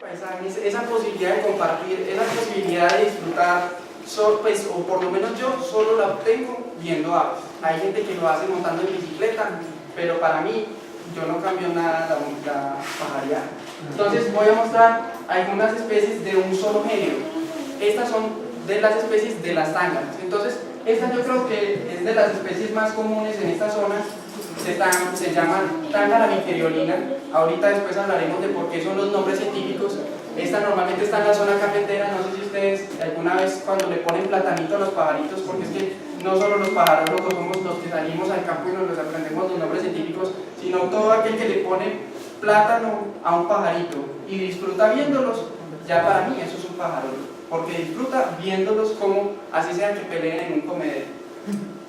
Paisajes, esa posibilidad de compartir, esa posibilidad de disfrutar, pues, o por lo menos yo solo la obtengo viendo aves. Hay gente que lo hace montando en bicicleta, pero para mí, yo no cambio nada la pajareada. Entonces voy a mostrar algunas especies de un solo género. Estas son de las especies de las tángaras. Entonces, esta yo creo que es de las especies más comunes en esta zona. Se llaman tángara viteriolina. Ahorita después hablaremos de por qué son los nombres científicos. Esta normalmente está en la zona cafetera. No sé si ustedes alguna vez cuando le ponen platanito a los pajaritos, porque es que no solo los pájaros locos somos los que salimos al campo y nos los aprendemos los nombres científicos, sino todo aquel que le pone plátano a un pajarito y disfruta viéndolos, ya para mí eso es un pájaro, porque disfruta viéndolos como así sea que peleen en un comedero.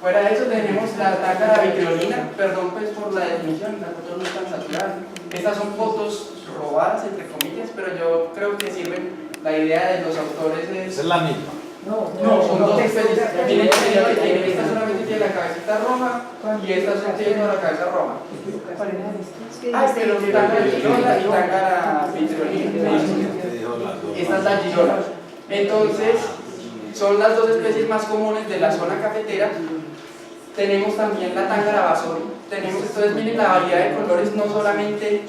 Fuera de eso tenemos la tángara vitriolina, perdón pues por la definición, las fotos no están saturadas. Estas son fotos robadas entre comillas, pero yo creo que sirven, la idea de los autores es... ¿Es la misma? No, son dos especies. Esta solamente tiene la cabecita roja y esta solo tiene la cabeza roja. Pero tángara girola y tángara vitriolina. Esta es la girola. Entonces, son las dos especies más comunes de la zona cafetera. Tenemos también la tángara basori. Entonces miren la variedad de colores, no solamente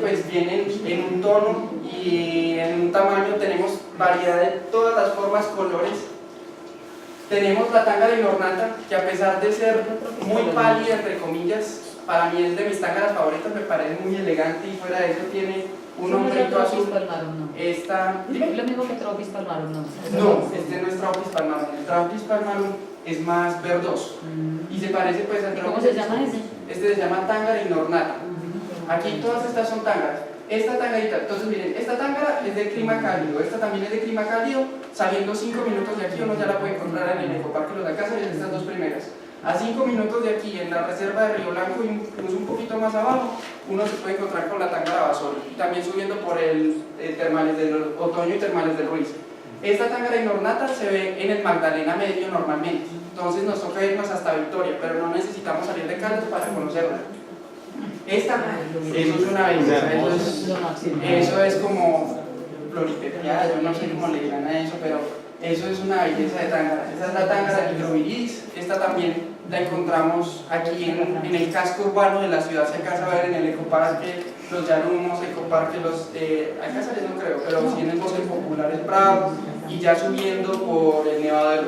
pues vienen en un tono y en un tamaño, tenemos variedad de todas las formas, colores. Tenemos la tángara inornata, que a pesar de ser muy pálida, entre comillas, para mí es de mis tángaras favoritas, me parece muy elegante y fuera de eso tiene un hombrito azul. Esta... ¿Es lo mismo que Tropis palmarum? No, este no es Tropis palmarum. El Tropis palmarum es más verdoso y se parece pues a... ¿Cómo se llama ese? Este se llama tángara inornata. Aquí todas estas son tángaras. Esta tangarita, entonces miren, esta tángara es de clima cálido, esta también es de clima cálido, saliendo 5 minutos de aquí uno ya la puede encontrar en el ecoparque Los Alcázares, estas dos primeras. A 5 minutos de aquí, en la reserva de Río Blanco, incluso un poquito más abajo, uno se puede encontrar con la tángara basori, también subiendo por el Termales del Otoño y Termales del Ruiz. Esta tángara inornata se ve en el Magdalena Medio normalmente, entonces nos toca irnos hasta Victoria, pero no necesitamos salir de Caldas para conocerla. Esta, eso es una belleza, eso es como floripepiada, yo no sé cómo le dirán a eso, pero eso es una belleza de tángara. Esta es la tángara microviridis. Esta también la encontramos aquí en el casco urbano de la ciudad, se alcanza a ver en el ecoparque Los Llanunos, ecoparque Los Alcázares no creo, pero sí en el bosque popular El Prado, y ya subiendo por el Nevado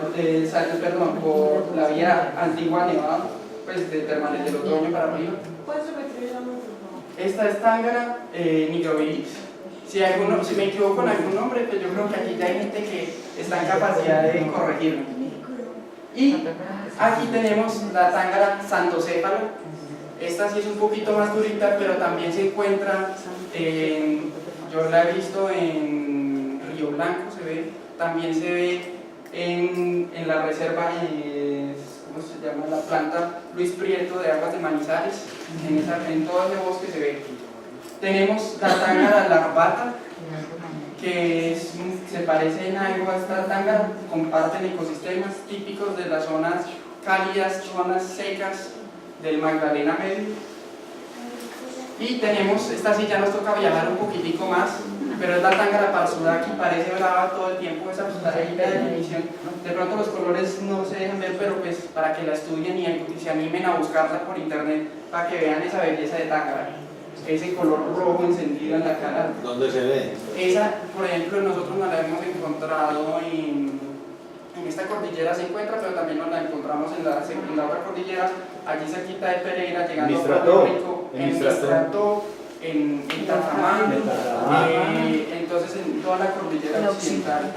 por la vía antigua Nevado, pues de Termales del Otoño para arriba. Esta es tángara microviridis. Si me equivoco en algún nombre, pues yo creo que aquí ya hay gente que está en capacidad de corregirme. Y aquí tenemos la tángara santocéfalo. Esta sí es un poquito más durita, pero también se encuentra, yo la he visto en Río Blanco, también se ve en la reserva, ¿cómo se llama? La planta Luis Prieto de Aguas de Manizales, en todo ese bosque se ve. Tenemos la tángara larvata, que se parece en algo a esta tángara, comparten ecosistemas típicos de las zonas cálidas, zonas secas del Magdalena Medio. Y tenemos, esta sí ya nos toca viajar un poquitico más, pero es la tángara parsudaki, parece brava todo el tiempo, esa ahí la definición. De pronto los colores no se dejan ver, pero pues para que la estudien y se animen a buscarla por internet, para que vean esa belleza de tángara. Ese color rojo encendido en la cara. ¿Dónde se ve? Esa, por ejemplo, nosotros nos la hemos encontrado en esta cordillera se encuentra, pero también nos la encontramos en la otra cordillera, allí cerquita de Pereira, llegando a Puerto Rico, en Mistrató, en Tatamán, entonces en toda la cordillera occidental.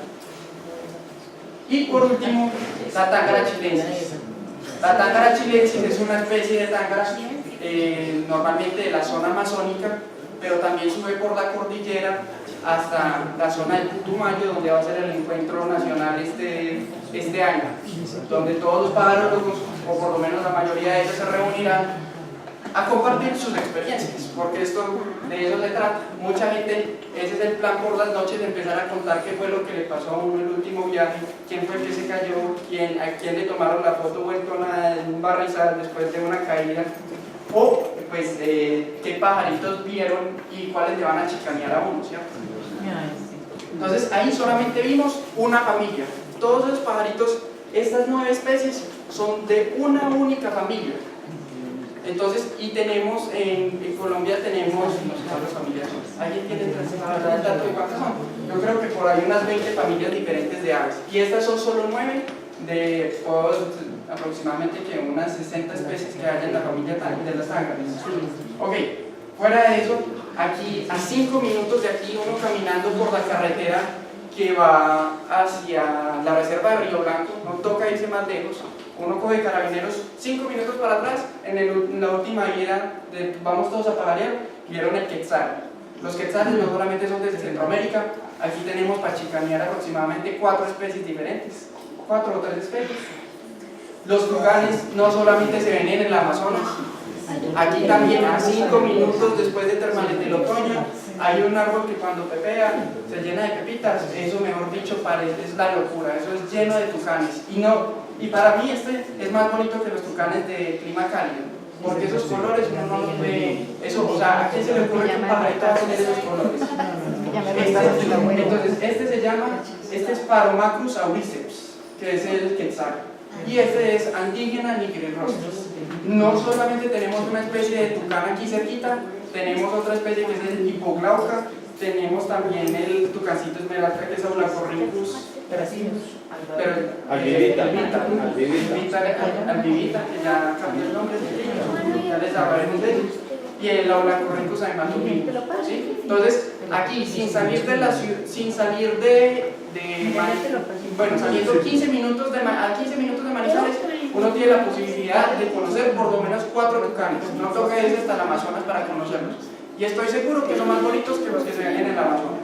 Y por último, la tángara chilensis. La tángara chilensis es una especie de tángara normalmente de la zona amazónica, pero también sube por la cordillera hasta la zona del Putumayo, donde va a ser el encuentro nacional este año, donde todos los pájaros, o por lo menos la mayoría de ellos, se reunirán a compartir sus experiencias, porque de eso se trata. Mucha gente, ese es el plan por las noches, de empezar a contar qué fue lo que le pasó a uno en el último viaje, quién fue el que se cayó, a quién le tomaron la foto vuelto en un barrizal después de una caída, o pues qué pajaritos vieron y cuáles le van a chicanear a uno, ¿cierto? Entonces ahí solamente vimos una familia. Todos los pajaritos, estas 9 especies, son de una única familia. Entonces, y tenemos, en Colombia tenemos, no sé cuántas familias son. ¿Alguien tiene el dato de cuántas son? Yo creo que por ahí unas 20 familias diferentes de aves. Y estas son solo 9 de aproximadamente que unas 60 especies que hay en la familia de las tángaras. Ok, fuera de eso, aquí a 5 minutos de aquí, uno caminando por la carretera que va hacia la reserva de Río Blanco, no toca irse más lejos. Uno coge Carabineros 5 minutos para atrás, en la última vía de vamos todos a pajarear, vieron el quetzal. Los quetzales no solamente son desde Centroamérica, aquí tenemos para chicanear aproximadamente 4 especies diferentes, 4 o 3 especies. Los tucanes no solamente se ven en el Amazonas, aquí también a 5 minutos después de termales del otoño, hay un árbol que cuando pepea se llena de pepitas, eso mejor dicho es la locura, eso es lleno de tucanes. Y para mí este es más bonito que los tucanes de clima cálido, porque esos colores uno no los ve, eso, o sea, ¿a quién se le ocurre que un pajarito va a tener esos colores? Entonces este es Paromacrus auriceps, que es el quetzal, y este es Antígena nigrirostris. No solamente tenemos una especie de tucán aquí cerquita, tenemos otra especie que es el hipoglauca, tenemos también el tucancito esmeralda que es Aulacorhynchus albivita, que ya cambió el nombre, ya les hablaremos de ellos, y el Aulacorhynchus aimatumim, ¿sí? Entonces, aquí, sin salir de la ciudad, bueno, saliendo 15 minutos de Manizales, uno tiene la posibilidad de conocer por lo menos 4 tucanes, no toca irse hasta el Amazonas para conocerlos, y estoy seguro que son más bonitos que los que se ven en el Amazonas.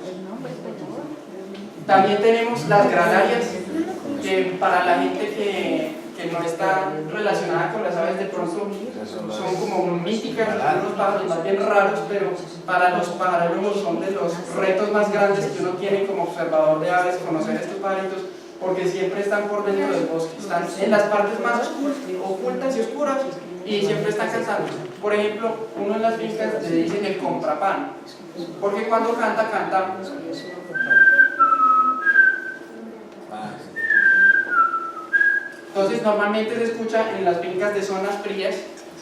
También tenemos las granarias, que para la gente que no está relacionada con las aves de pronto son como míticas, unos pájaros más bien raros, pero para los pajarólogos son de los retos más grandes que uno tiene como observador de aves, conocer estos pajaritos, porque siempre están por dentro del bosque, están en las partes más ocultas y oscuras y siempre están cantando. Por ejemplo, uno en las fincas le dicen el comprapan, porque cuando canta. Entonces normalmente se escucha en las fincas de zonas frías,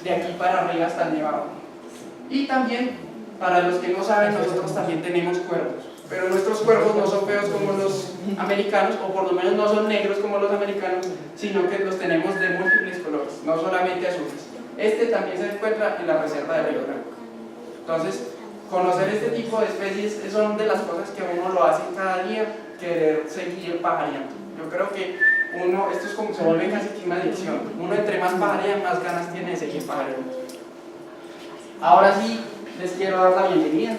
de aquí para arriba hasta el Nevado. Y también, para los que no saben, nosotros también tenemos cuervos, pero nuestros cuervos no son feos como los americanos, o por lo menos no son negros como los americanos, sino que los tenemos de múltiples colores, no solamente azules. Este también se encuentra en la reserva de Río Blanco. Entonces, conocer este tipo de especies son de las cosas que a uno lo hace cada día, querer seguir pajareando. Yo creo que esto es como se vuelve casi que una adicción. Uno entre más pajarea, más ganas tiene de seguir pajareando. Ahora sí, les quiero dar la bienvenida.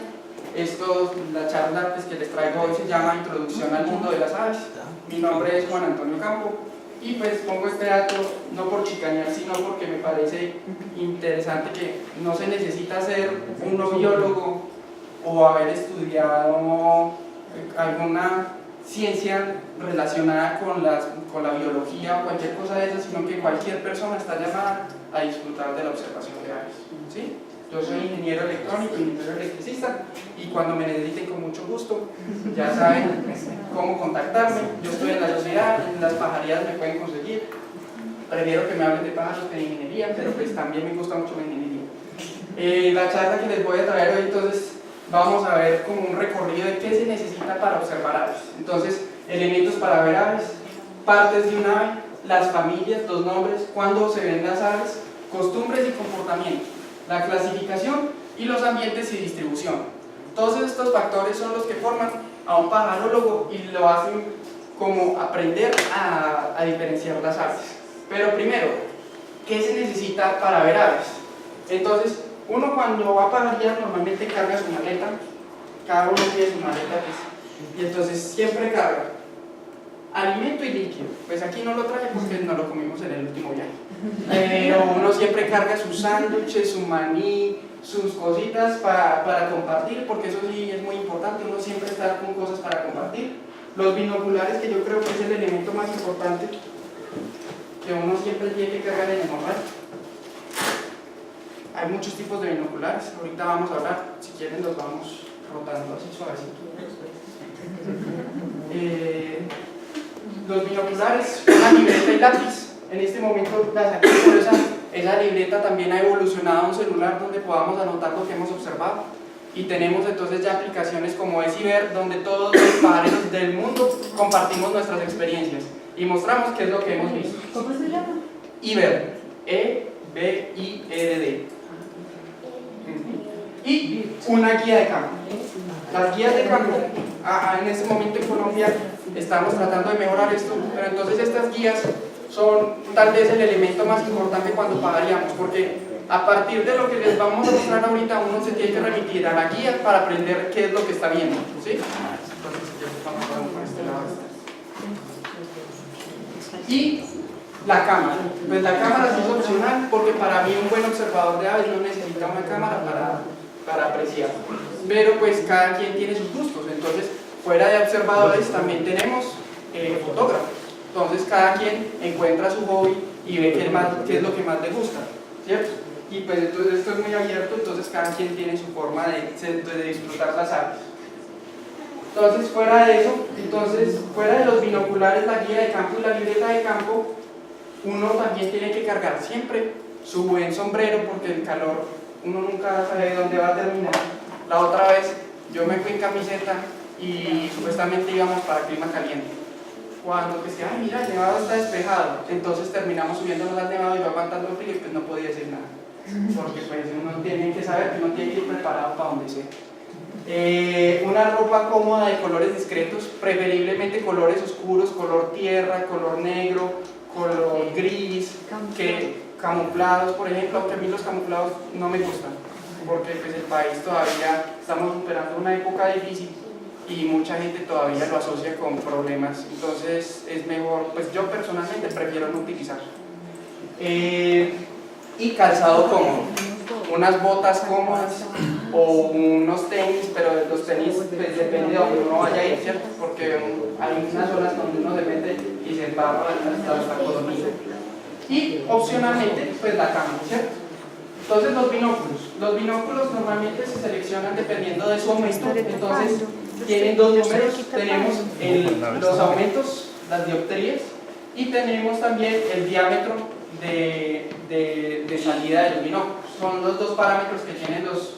La charla que les traigo hoy se llama Introducción al mundo de las aves. Mi nombre es Juan Antonio Campo y pues pongo este dato no por chicanear, sino porque me parece interesante que no se necesita ser un no biólogo o haber estudiado alguna ciencia relacionada con la biología o cualquier cosa de eso, sino que cualquier persona está llamada a disfrutar de la observación de aves, ¿sí? Yo soy ingeniero electrónico, ingeniero electricista, y cuando me necesiten con mucho gusto, ya saben cómo contactarme. Yo estoy en la sociedad, en las pajarías me pueden conseguir. Prefiero que me hablen de pájaros que de ingeniería, pero pues también me gusta mucho la ingeniería. La charla que les voy a traer hoy, entonces, vamos a ver como un recorrido de qué se necesita para observar aves. Entonces, elementos para ver aves, partes de un ave, las familias, los nombres, cuándo se ven las aves, costumbres y comportamientos, la clasificación y los ambientes y distribución. Todos estos factores son los que forman a un pajarólogo y lo hacen como aprender a diferenciar las aves. Pero primero, ¿qué se necesita para ver aves? Entonces, uno cuando va a pajarear normalmente carga su maleta, cada uno tiene su maleta, y entonces siempre carga alimento y líquido. Pues aquí no lo traje porque no lo comimos en el último viaje, pero uno siempre carga sus sándwiches, su maní, sus cositas para compartir, porque eso sí es muy importante, uno siempre está con cosas para compartir. Los binoculares, que yo creo que es el elemento más importante que uno siempre tiene que cargar en el morral. hay muchos tipos de binoculares, ahorita vamos a hablar, si quieren los vamos rotando así suavecito. Los binoculares, una libreta y lápiz. En este momento la saqué, pero esa libreta también ha evolucionado a un celular donde podamos anotar lo que hemos observado. Y tenemos entonces ya aplicaciones como Eciver, donde todos los pajareros del mundo compartimos nuestras experiencias y mostramos qué es lo que hemos visto. ¿Cómo se llama? Iber, E-B-I-R-D. Y una guía de campo. Las guías de campo, en este momento en Colombia estamos tratando de mejorar esto, pero entonces estas guías son tal vez el elemento más importante cuando pagaríamos, porque a partir de lo que les vamos a mostrar ahorita, uno se tiene que remitir a la guía para aprender qué es lo que está viendo, ¿sí? Entonces, vamos por este lado. Y la cámara. Pues la cámara sí es opcional, porque para mí un buen observador de aves no necesita una cámara para apreciar. Pero pues cada quien tiene sus gustos, entonces fuera de observadores también tenemos fotógrafos. Entonces cada quien encuentra su hobby y ve qué es lo que más le gusta, ¿cierto? Y pues entonces esto es muy abierto, entonces cada quien tiene su forma de disfrutar las aves. Entonces fuera de los binoculares, la guía de campo y la libreta de campo, uno también tiene que cargar siempre su buen sombrero, porque el calor uno nunca sabe dónde va a terminar. La otra vez yo me fui en camiseta y supuestamente íbamos para clima caliente. Cuando pues ay mira, el nevado está despejado, entonces terminamos subiéndonos al nevado y yo aguantando el frío y pues no podía decir nada, porque pues uno tiene que saber que uno tiene que ir preparado para donde sea. Una ropa cómoda de colores discretos, preferiblemente colores oscuros, color tierra, color negro, color gris, camuflados, por ejemplo, aunque a mí los camuflados no me gustan, porque pues el país todavía estamos superando una época difícil y mucha gente todavía lo asocia con problemas, entonces es mejor, pues yo personalmente prefiero no utilizar. Y calzado cómodo, unas botas cómodas o unos tenis, pero los tenis pues, depende de donde uno vaya a ir, ¿cierto? Porque hay unas zonas donde uno se mete y se embarra hasta la codorniz. Y opcionalmente pues la cámara, ¿cierto? Entonces los binóculos normalmente se seleccionan dependiendo de su aumento, entonces tienen dos números, tenemos los aumentos, las dioptrías, y tenemos también el diámetro de salida de los binóculos. Son los dos parámetros que tienen los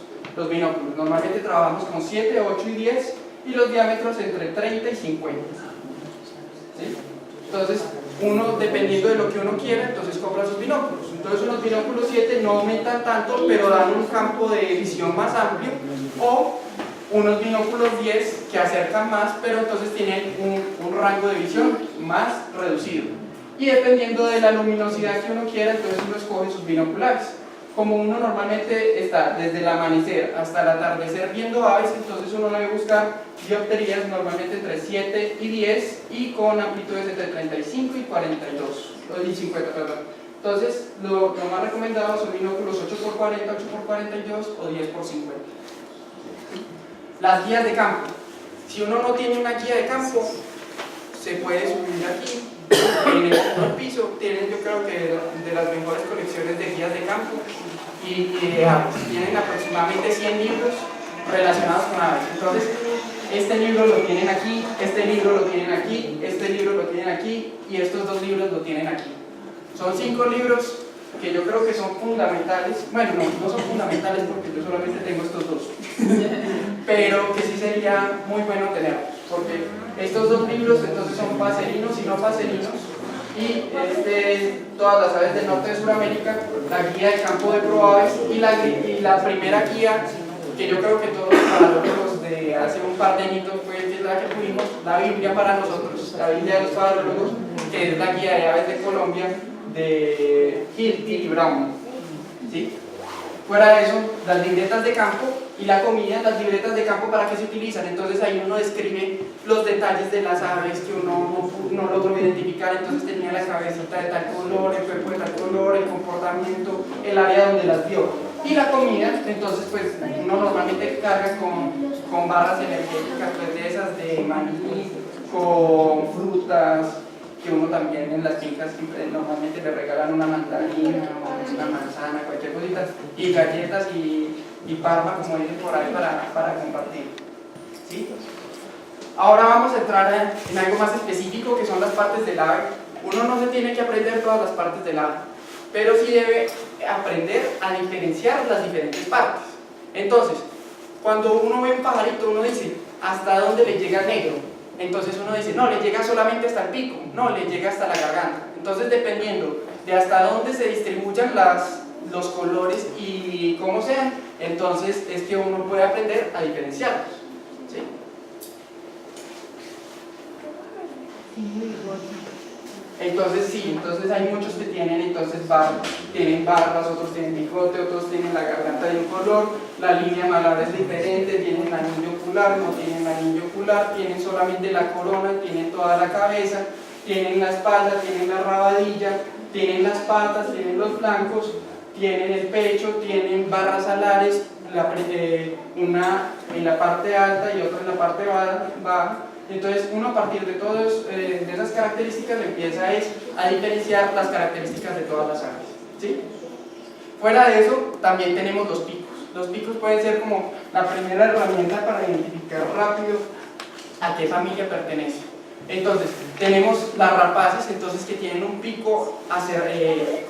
binóculos. Normalmente trabajamos con 7, 8 y 10 y los diámetros entre 30 y 50. ¿Sí? Entonces, uno, dependiendo de lo que uno quiera, entonces compra sus binóculos. Entonces, unos binóculos 7 no aumentan tanto, pero dan un campo de visión más amplio, o unos binóculos 10 que acercan más, pero entonces tienen un rango de visión más reducido. Y dependiendo de la luminosidad que uno quiera, entonces uno escoge sus binoculares. Como uno normalmente está desde el amanecer hasta el atardecer viendo aves, entonces uno debe buscar dioptrías normalmente entre 7 y 10 y con amplitudes entre 35 y 42, y 50, perdón. Entonces, lo más recomendado son binóculos 8x40, 8x42 o 10x50. Las guías de campo. Si uno no tiene una guía de campo, se puede subir aquí. En el segundo piso tienen, yo creo que de las mejores colecciones de guías de campo y tienen aproximadamente 100 libros relacionados con aves. Entonces, este libro lo tienen aquí, este libro lo tienen aquí, este libro lo tienen aquí y estos dos libros lo tienen aquí. Son 5 libros que yo creo que son fundamentales. Bueno, no son fundamentales porque yo solamente tengo estos dos, pero que sí sería muy bueno tenerlos, porque estos dos libros entonces son paserinos y no paserinos, y todas las aves del norte de Sudamérica, la guía de campo de proaves y la primera guía que yo creo que todos los paralólogos de hace un par de añitos fue la que tuvimos, la Biblia para nosotros, la Biblia de los paralólogos, que es la guía de aves de Colombia de Hilty y Brown, ¿sí? Fuera de eso, las libretas de campo y la comida, las libretas de campo para qué se utilizan, entonces ahí uno describe los detalles de las aves que uno no logró identificar, entonces tenía la cabecita de tal color, el cuerpo de tal color, el comportamiento, el área donde las vio. Y la comida, entonces pues uno normalmente carga con barras energéticas, pues de esas de maní, con frutas, que uno también en las fincas normalmente le regalan una mandarina, una manzana, cualquier cosita y galletas y parma, como dicen por ahí, para compartir. ¿Sí? Ahora vamos a entrar en algo más específico, que son las partes del ave. Uno no se tiene que aprender todas las partes del ave, pero sí debe aprender a diferenciar las diferentes partes. Entonces, cuando uno ve un pajarito, uno dice, ¿hasta dónde le llega el negro? Entonces uno dice, no, le llega solamente hasta el pico, no, le llega hasta la garganta. Entonces, dependiendo de hasta dónde se distribuyan los colores y cómo sean, entonces es que uno puede aprender a diferenciarlos. ¿Sí? Entonces sí, entonces hay muchos que tienen tienen barbas, otros tienen bigote, otros tienen la garganta de un color, la línea malar es diferente, tienen anillo ocular, no tienen anillo ocular, tienen solamente la corona, tienen toda la cabeza, tienen la espalda, tienen la rabadilla, tienen las patas, tienen los flancos, tienen el pecho, tienen barras alares, una en la parte alta y otra en la parte baja. Entonces uno a partir de todas de esas características empieza a diferenciar las características de todas las aves. ¿Sí? Fuera de eso también tenemos los picos. Los picos pueden ser como la primera herramienta para identificar rápido a qué familia pertenece. Entonces tenemos las rapaces, entonces, que tienen un pico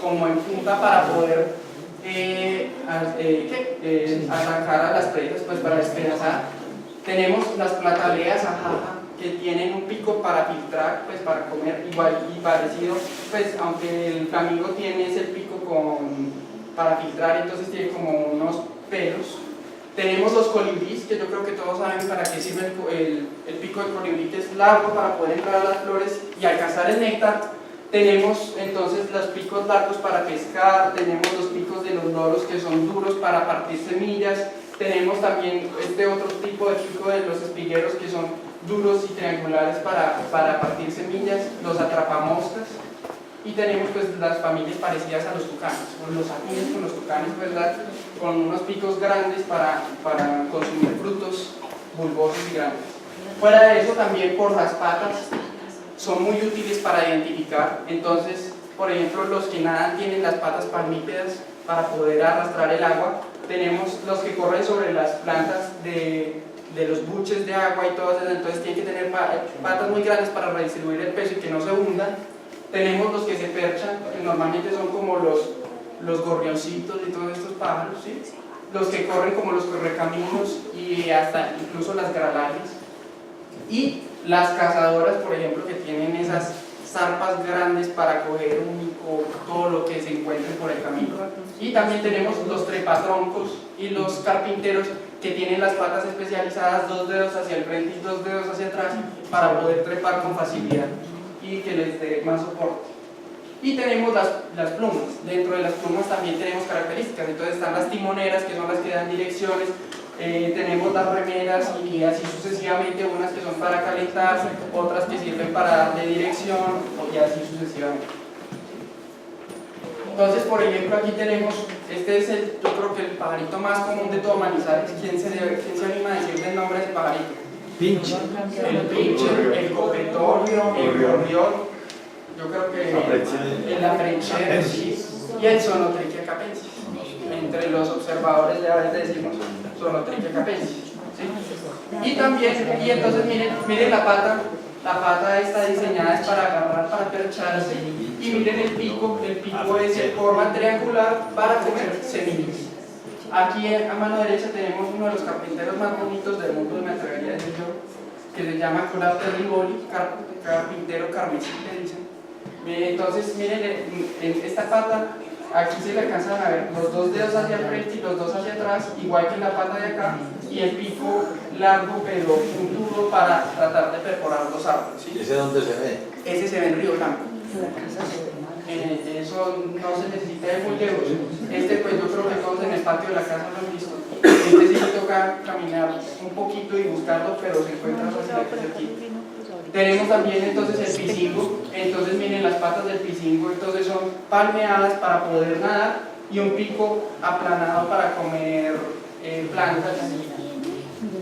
como en punta para poder arrancar a las presas, pues para despedazar. Tenemos las plataleas ajaja, que tienen un pico para filtrar, pues para comer, igual y parecido, pues aunque el flamingo tiene ese pico para filtrar, entonces tiene como unos pelos. Tenemos los colibrís, que yo creo que todos saben para qué sirve el pico del colibrí, que es largo para poder entrar a las flores y alcanzar el néctar. Tenemos entonces los picos largos para pescar, tenemos los picos de los loros, que son duros para partir semillas. Tenemos también este otro tipo de pico de los espigueros, que son duros y triangulares para partir semillas, los atrapamoscas. Y tenemos pues las familias parecidas a los tucanes, o los afines con los tucanes, ¿verdad? Con unos picos grandes para consumir frutos bulbosos y grandes. Fuera de eso, también por las patas son muy útiles para identificar. Entonces, por ejemplo, los que nadan tienen las patas palmípedas para poder arrastrar el agua. Tenemos los que corren sobre las plantas de los buches de agua y todas esas, entonces tienen que tener patas muy grandes para redistribuir el peso y que no se hundan. Tenemos los que se perchan, que normalmente son como los gorrioncitos y todos estos pájaros, ¿sí? Los que corren como los correcaminos y hasta incluso las gralalias. Y las cazadoras, por ejemplo, que tienen esas zarpas grandes para coger todo lo que se encuentre por el camino. Y también tenemos los trepatroncos y los carpinteros, que tienen las patas especializadas, 2 dedos hacia el frente y 2 dedos hacia atrás, para poder trepar con facilidad y que les dé más soporte. Y tenemos las plumas. Dentro de las plumas también tenemos características. Entonces están las timoneras, que son las que dan direcciones. Tenemos las remeras y así sucesivamente, unas que son para calentar, otras que sirven para darle dirección y así sucesivamente. Entonces, por ejemplo, aquí tenemos, este es yo creo que el pajarito más común de todo Manizales. ¿Quién se anima a decirle el nombre de ese pajarito? Pinche. El pinche, el copetón, el gorrión, yo creo que el afrenchero, sí, y el Zonotrichia capensis. Entre los observadores de aves decimos Zonotrichia capensis, ¿sí? Y también, y entonces miren la pata está diseñada es para agarrar, para percharse, y miren el pico es en forma triangular para comer semillas. Aquí a mano derecha tenemos uno de los carpinteros más bonitos del mundo, me atrevería a decir yo, que se llama Colapter Rivoli, carpintero carmesí, le dicen. Entonces miren en esta pata, aquí se le alcanzan a ver los 2 dedos hacia el frente y los 2 hacia atrás, igual que en la pata de acá, y el pico largo pero puntudo para tratar de perforar los árboles, ¿sí? ¿Ese dónde se ve? Ese se ve en Río Blanco. Eso no se necesita de muy lejos. Pues yo creo que todos en el patio de la casa lo han visto. Sí toca caminar un poquito y buscarlo, pero se encuentra fácilmente aquí. Tenemos también entonces el pisingo. Entonces miren las patas del pisingo, entonces son palmeadas para poder nadar y un pico aplanado para comer plantas.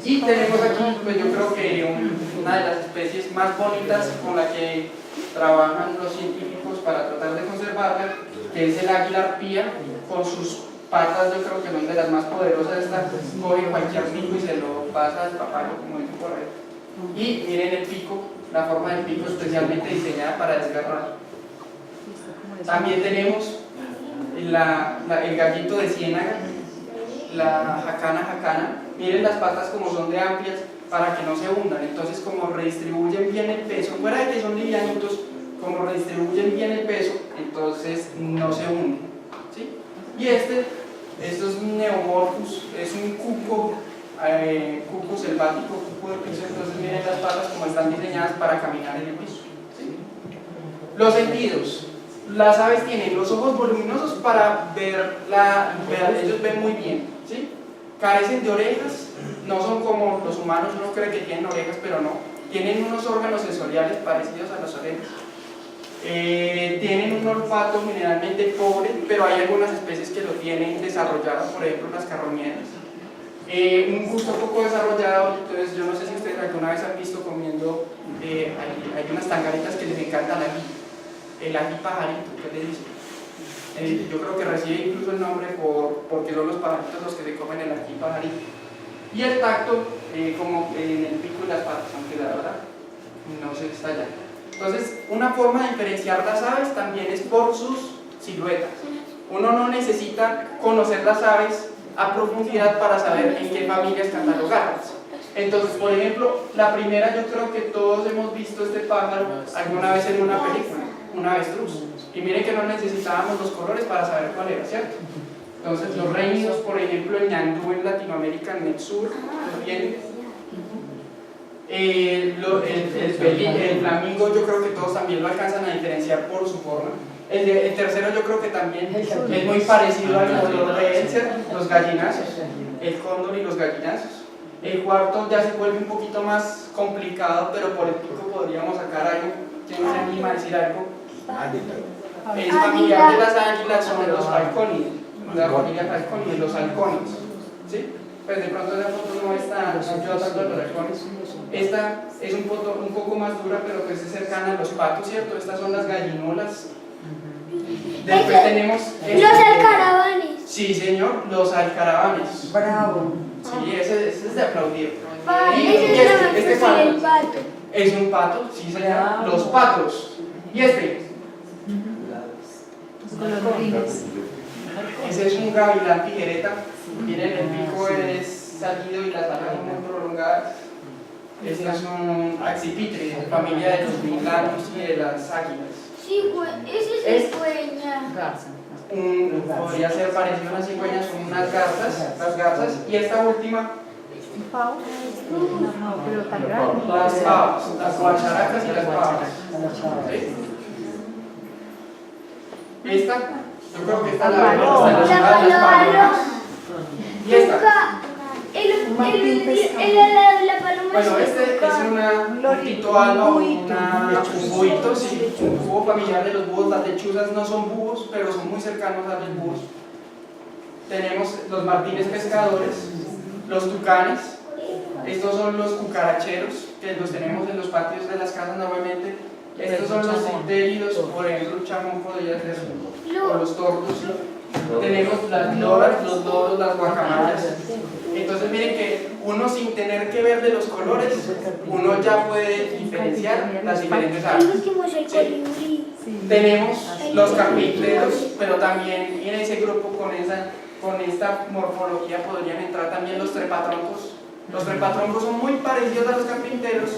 Y tenemos aquí, pues yo creo que una de las especies más bonitas con la que trabajan los científicos para tratar de conservarla, que es el águila arpía, con sus patas yo creo que son de las más poderosas. Esta coge cualquier pico y se lo pasa al papá, como dicen por ahí. Y miren el pico, la forma del pico especialmente diseñada para desgarrar. También tenemos el gallito de ciénaga, la jacana. Miren las patas como son de amplias para que no se hundan. Entonces, como redistribuyen bien el peso, fuera de que son livianitos, como redistribuyen bien el peso, entonces no se hunden, ¿sí? Y esto es un Neomorphus, es un cuco selvático, cuco de piso. Entonces miren las patas como están diseñadas para caminar en el piso, ¿sí? Los sentidos. Las aves tienen los ojos voluminosos para ver, ellos ven muy bien, ¿sí? Carecen de orejas, no son como los humanos, uno cree que tienen orejas, pero no. Tienen unos órganos sensoriales parecidos a las orejas. Tienen un olfato generalmente pobre, pero hay algunas especies que lo tienen desarrollado, por ejemplo las carroñeras. Un gusto poco desarrollado. Entonces yo no sé si ustedes alguna vez han visto comiendo, hay unas tangaritas que les encanta el ají pajarito, ¿qué le dicen? Yo creo que recibe incluso el nombre porque son los pajaritos los que se comen el ají pajarito. Y el tacto, como en el pico y las patas, aunque la verdad no se está allá. Entonces, una forma de diferenciar las aves también es por sus siluetas. Uno no necesita conocer las aves a profundidad para saber en qué familias catalogarlas. Entonces, por ejemplo, la primera, yo creo que todos hemos visto este pájaro alguna vez en una película, un avestruz. Y miren que no necesitábamos los colores para saber cuál era, ¿cierto? Entonces, los reinidos, por ejemplo, en ñandú en Latinoamérica, en el sur, bien. El flamingo, yo creo que todos también lo alcanzan a diferenciar por su forma. El tercero, yo creo que también es muy parecido al color de él, los gallinazos, el cóndor y los gallinazos. El cuarto ya se vuelve un poquito más complicado, pero por el pico podríamos sacar algo. ¿Quién se anima a decir algo? El familiar de las águilas son los falcónidos, la familia falcónidos, los halcones, ¿sí? Pues de pronto esa foto no está yo tanto de los halcones. Esta es un poco más dura, pero pues es cercana a los patos, ¿cierto? Estas son las gallinolas. Después tenemos los alcaravanes. Sí, señor, los alcaravanes. Bravo. Sí, ese es de aplaudir. Y este el pato pato. es un pato, sí, señor. Los patos. Y ese es un gavilán tijereta. Miren, el pico es salido y las alas son muy prolongadas. Este es un accipitre, familia de los vinganos y de las águilas. Sí, ese es cigüeña. Podría ser parecido a una cigüeña, son unas garzas, las garzas. Y esta última, las pavas, las guacharacas y las pavas. ¿Sí? Esta, yo creo que esta la vemos en la ciudad de las palomas. Y esta. La paloma. Bueno, este es un tito alba, un buito, sí, un búho familiar de los búhos. Las lechuzas no son búhos, pero son muy cercanos a los búhos. Tenemos los martines pescadores, los tucanes. Estos son los cucaracheros, que los tenemos en los patios de las casas normalmente. Estos son los citéridos, por ejemplo, el chamón podría ser, o los tordos. Tenemos las loras, los loros, las guacamayas. Entonces miren que uno, sin tener que ver de los colores, uno ya puede diferenciar las diferentes aves. ¿Sí? Tenemos los carpinteros, pero también en ese grupo con esta morfología podrían entrar también los trepatroncos. Los trepatroncos son muy parecidos a los carpinteros,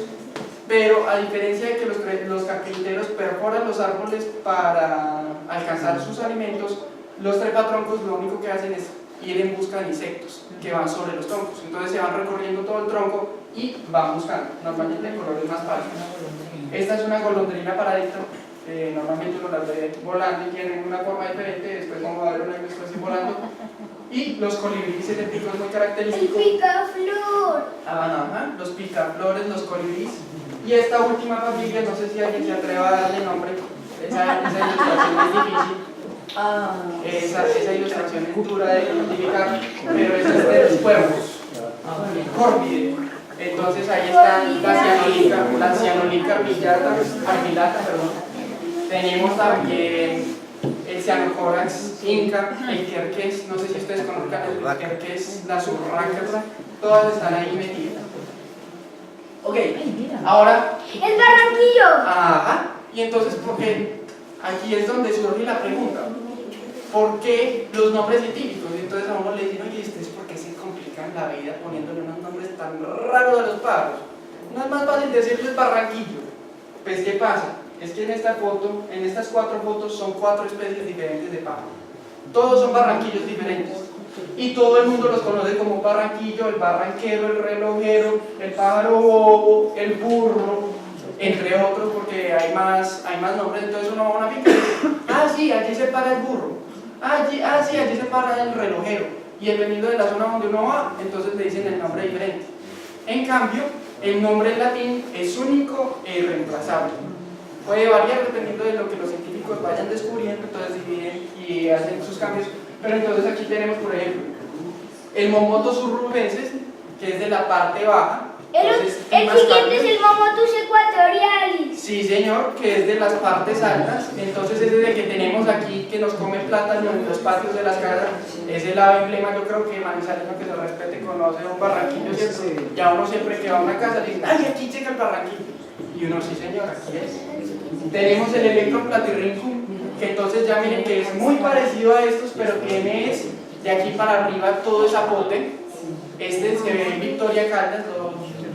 pero a diferencia de que los carpinteros perforan los árboles para alcanzar sus alimentos, los trepatroncos lo único que hacen es ir en busca de insectos que van sobre los troncos. Entonces se van recorriendo todo el tronco y van buscando, normalmente en colores más pálidos. Esta es una golondrina paradita, normalmente uno las ve volando y tienen una forma diferente, después vamos a ver una vez así volando. Y los colibríes, el pico es muy característico. El picaflor. Los picaflores, los colibríes. Y esta última familia, no sé si alguien se atreva a darle nombre, esa ilustración es difícil. Esa ilustración es dura de identificar, pero esa es de los cuervos, Corvide. Entonces ahí está la cianolica armilata, perdón. Tenemos también el Cianocorax inca, el querqués, no sé si ustedes conozcan el Ríquer, que es las urracas, todas están ahí metidas. Ok, ahora, ¡Es Barranquillo! ajá, y entonces, ¿por qué? Aquí es donde surge la pregunta. ¿Por qué los nombres científicos? Y entonces a uno le dicen, oye, ¿ustedes por qué se complican la vida poniéndole unos nombres tan raros a los pájaros? No es más fácil decirles Barranquillo. Pues, ¿qué pasa? Es que en esta foto, en estas 4 fotos, son 4 especies diferentes de pájaros. Todos son barranquillos diferentes. Y todo el mundo los conoce como barranquillo, el barranquero, el relojero, el pájaro bobo, el burro, entre otros, porque hay más nombres. Entonces uno va a una finca y dice, ah, sí, allí se para el burro. Sí, allí se para el relojero. Y dependiendo de la zona donde uno va, entonces le dicen el nombre diferente. En cambio, el nombre en latín es único e irreemplazable. Puede variar dependiendo de lo que los científicos vayan descubriendo, entonces dividen y hacen sus cambios. Pero entonces aquí tenemos, por ejemplo, el Momotus surrubensis, que es de la parte baja. El siguiente es el Momotus equatorialis. Sí, señor, que es de las partes altas. Entonces ese es el que tenemos aquí, que nos come plátano en los patios de las casas. Es el ave emblema. Yo creo que Manizales, que se respete, conoce un barranquillo, ¿cierto? Ya uno siempre que va a una casa dice, ¡ay, aquí llega el barranquillo! Y uno, sí, señor, aquí es. Tenemos el Electroplatirrincum, que entonces ya miren que es muy parecido a estos, pero tiene de aquí para arriba todo es zapote. Este se ve en Victoria Caldas, lo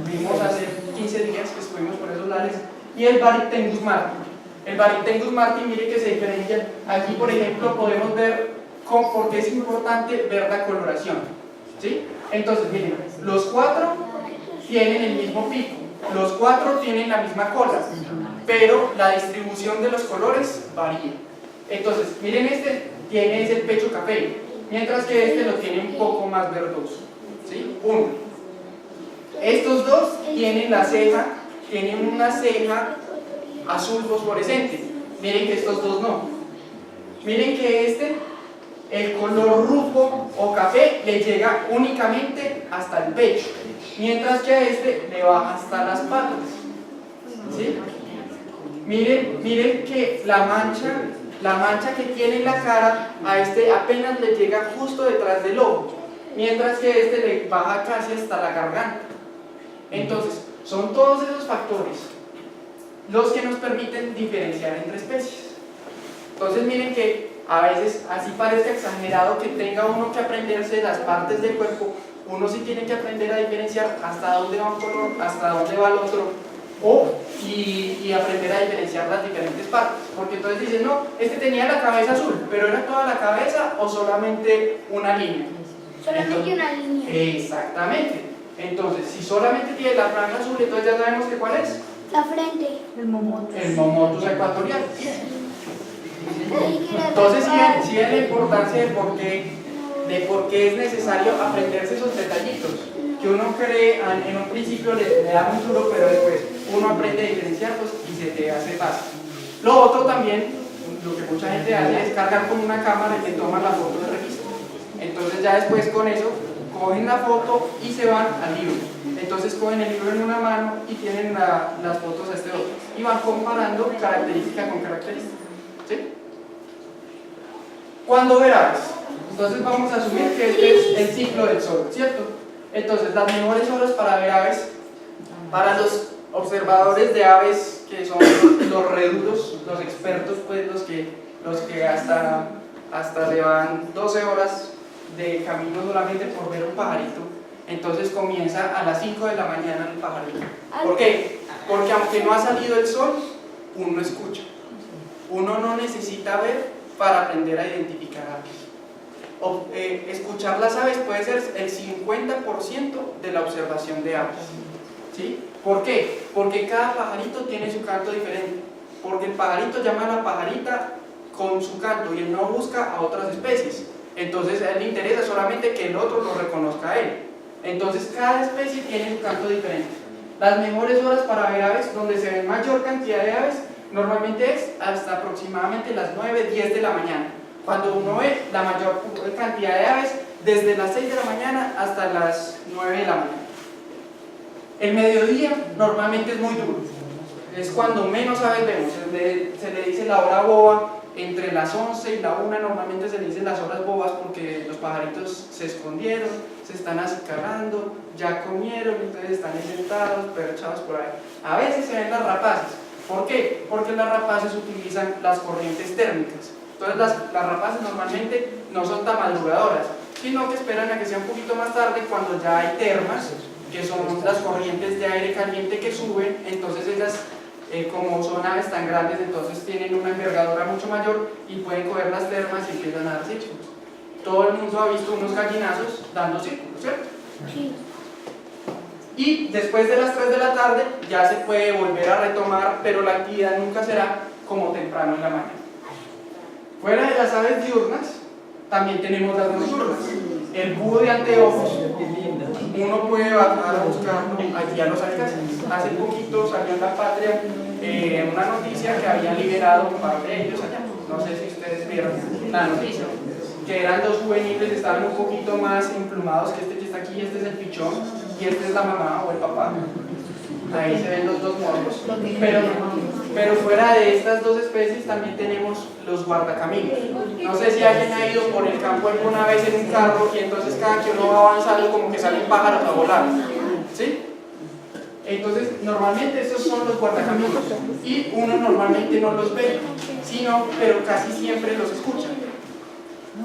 vimos hace 15 días que estuvimos por esos lares. Y el Barictengus martin. El Barictengus martin, mire que se diferencia. Aquí, por ejemplo, podemos ver por qué es importante ver la coloración. ¿Sí? Entonces, miren, los 4 tienen el mismo pico, los 4 tienen la misma cola, pero la distribución de los colores varía. Entonces, miren, este tiene ese pecho café, mientras que este lo tiene un poco más verdoso. ¿Sí? Uno. Estos dos tienen la ceja, tienen una ceja azul fosforescente. Miren que estos dos no. Miren que este, el color rufo o café le llega únicamente hasta el pecho, mientras que a este le baja hasta las patas. ¿Sí? Miren que la mancha que tiene en la cara a este apenas le llega justo detrás del ojo, mientras que a este le baja casi hasta la garganta. Entonces, son todos esos factores los que nos permiten diferenciar entre especies. Entonces, miren que a veces así parece exagerado que tenga uno que aprenderse las partes del cuerpo. Uno sí tiene que aprender a diferenciar hasta dónde va un color, hasta dónde va el otro, y aprender a diferenciar las diferentes partes. Porque entonces dicen, no, este tenía la cabeza azul, pero ¿era toda la cabeza o solamente una línea? Solamente una línea. Exactamente. Entonces, si solamente tiene la franja azul, entonces ya sabemos que ¿cuál es? La frente. El Momotus. El Momotus equatorialis. Entonces, sí es la importancia de por qué es necesario aprenderse esos detallitos, que uno cree en un principio le da muy duro, pero después uno aprende a diferenciarlos y se te hace fácil. Lo otro también, lo que mucha gente hace es cargar con una cámara y te toman la foto de registro. Entonces ya después con eso cogen la foto y se van al libro. Entonces cogen el libro en una mano y tienen las fotos a este otro y van comparando característica con característica. ¿Sí? ¿Cuándo ver aves? Entonces vamos a asumir que este es el ciclo del sol, ¿cierto? Entonces las mejores horas para ver aves, para los observadores de aves que son los reduros, los expertos, pues los que hasta llevan 12 horas de camino solamente por ver un pajarito, entonces comienza a las 5 de la mañana el pajarito. ¿Por qué? Porque aunque no ha salido el sol, uno escucha. Uno no necesita ver para aprender a identificar aves. Escuchar las aves puede ser el 50% de la observación de aves. ¿Sí? ¿Por qué? Porque cada pajarito tiene su canto diferente. Porque el pajarito llama a la pajarita con su canto y él no busca a otras especies. Entonces a él le interesa solamente que el otro lo reconozca a él. Entonces cada especie tiene su canto diferente. Las mejores horas para ver aves, donde se ve mayor cantidad de aves, normalmente es hasta aproximadamente las 9, 10 de la mañana. Cuando uno ve la mayor cantidad de aves desde las 6 de la mañana hasta las 9 de la mañana. El mediodía normalmente es muy duro. Es cuando menos aves vemos. Se le dice la hora boba entre las 11 y la 1 normalmente se le dicen las horas bobas porque los pajaritos se escondieron, se están acicarrando, ya comieron, entonces están ahí sentados, perchados por ahí. A veces se ven las rapaces. ¿Por qué? Porque las rapaces utilizan las corrientes térmicas. Entonces las rapaces normalmente no son tan madrugadoras, sino que esperan a que sea un poquito más tarde cuando ya hay termas, que son las corrientes de aire caliente que suben. Entonces ellas, como son aves tan grandes, entonces tienen una envergadura mucho mayor y pueden coger las termas y empiezan a dar círculos. Todo el mundo ha visto unos gallinazos dando círculos, ¿cierto? Sí. Y después de las 3 de la tarde ya se puede volver a retomar, pero la actividad nunca será como temprano en la mañana. Fuera de las aves diurnas, también tenemos las nocturnas. El búho de anteojos, uno puede bajar a buscarlo aquí a los alcances. Hace poquito salió en La Patria una noticia que habían liberado un par de ellos allá. No sé si ustedes vieron la noticia, que eran dos juveniles, estaban un poquito más emplumados que este que está aquí. Este es el pichón y este es la mamá o el papá. Ahí se ven los dos morros. Pero fuera de estas dos especies también tenemos los guardacaminos. No sé si alguien ha ido por el campo alguna vez en un carro y entonces cada que uno va avanzando como que salen pájaros a volar, ¿sí? Entonces normalmente estos son los guardacaminos y uno normalmente no los ve, pero casi siempre los escucha.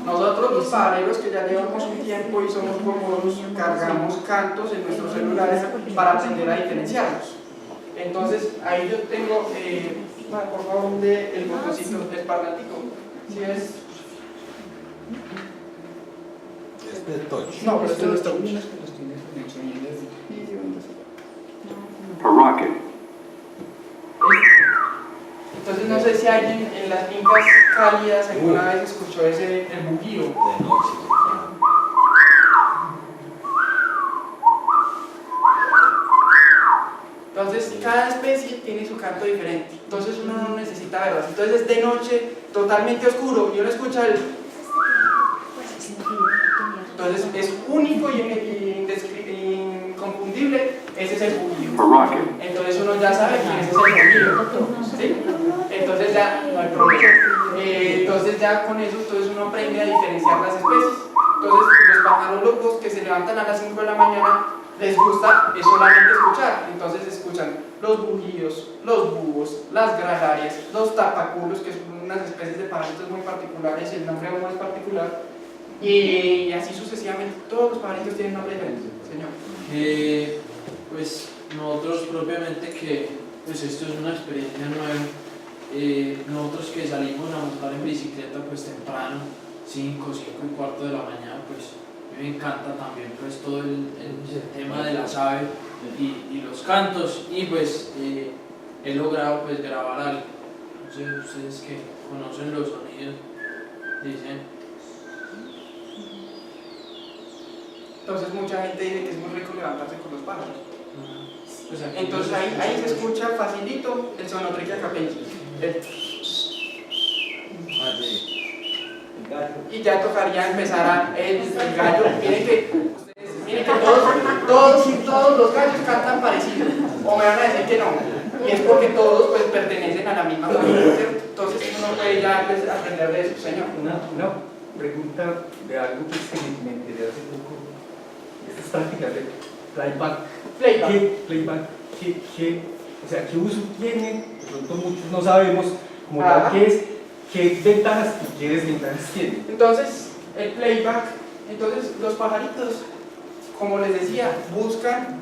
Nosotros los pajareros que ya llevamos un tiempo y somos cómodos, cargamos cantos en nuestros celulares para aprender a diferenciarlos. Entonces ahí yo tengo, por favor, el botoncito del parlantico. ¿Sí es? Este es touch. No, pero este no es touch. A rocket. Entonces no sé si alguien en las fincas cálidas alguna vez escuchó el bujío. De noche. Entonces cada especie tiene su canto diferente. Entonces uno no necesita verlas. Entonces es de noche, totalmente oscuro, y uno escucha el... Entonces es único y inconfundible. Ese es el bujío. A rocket. Entonces uno ya sabe que ese es el bujío, ¿sí? Entonces ya no hay problema. Entonces ya con eso uno aprende a diferenciar las especies. Entonces los pájaros locos que se levantan a las 5 de la mañana les gusta solamente escuchar. Entonces escuchan los bujíos, los búhos, las gregarias, los tapaculos, que son unas especies de pajaritos muy particulares, el nombre aún más particular, y así sucesivamente. Todos los pajaritos tienen nombre diferente, señor. Pues nosotros propiamente que pues esto es una experiencia nueva, nosotros que salimos a montar en bicicleta pues temprano, 5 y cuarto de la mañana, pues a mí me encanta también pues todo el tema de las aves y los cantos, y pues he logrado pues grabar algo. No sé, ustedes que conocen los sonidos dicen. Entonces mucha gente dice que es muy rico levantarse con los pájaros. Pues aquí Entonces ahí se escucha facilito el sonotriquia capensis. Y ya tocaría empezar el gallo. Miren que todos los gallos cantan parecido. O me van a decir que no. Y es porque todos pues pertenecen a la misma familia, ¿cierto? Entonces uno puede ya pues, aprender de eso, señor. Una pregunta de algo que me enteré hace poco. Estas prácticas de playback. Playback. ¿Qué uso tiene? De pronto muchos no sabemos como tal qué ventajas y qué desventajas tiene. Entonces, el playback, entonces los pajaritos, como les decía, buscan